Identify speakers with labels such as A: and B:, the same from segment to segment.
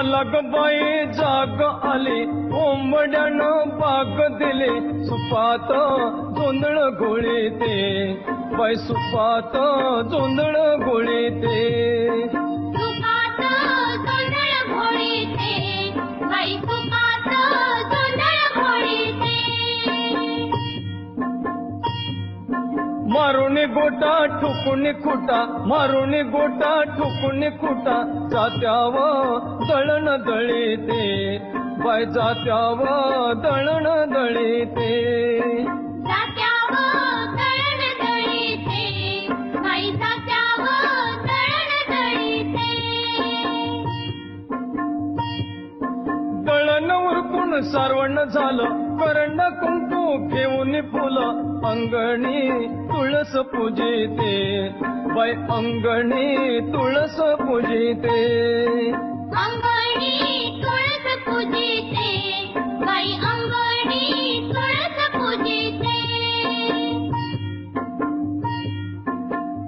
A: मला ग बाई जाग आली कोंबड्यानं बाग दिली सुपात जोंधळ घोळीते बाई सुपात जोंधळ घोळीते
B: सुपात जोंधळ घोळीते बाई सुपात जोंधळ घोळीते
A: मारुनी गोटा ठुकुनी खुटा मारुनी गोटा ठुकुनी खुटा जात्याव दळण दळीते बाय जात्याव दळण दळीते
B: जात्यावर दळण दळीते बाई जात्यावर दळण दळीते
A: दळण उरकून सारवण झालं करंड कुंकू घेऊन फुलं अंगणी तुळस पूजिते बाई अंगणी तुळस पूजिते
B: अंगणी तुळस पूजिते बाई अंगणी तुळस पूजिते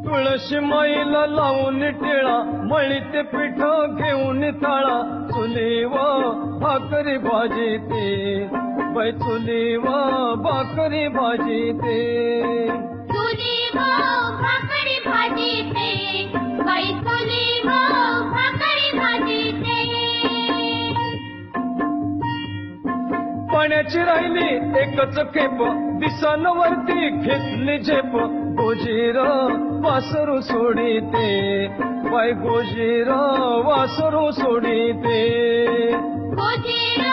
A: तुळशी माईला लावून टिळा मळीते पीठ घेऊन थाळा चुलीव भाकरी भाजीते बाई चुलीव भाकरी भाजीते
B: चुलीवर भाकरी भाजीते बाई चुलीवर भाकरी भाजीते
A: पाण्याची राहिली एकच खेप दिसांवरती घेतली झेप गोजीर वासरू सोडीते बाई गोजीर वासरू सोडीते
B: गोजीर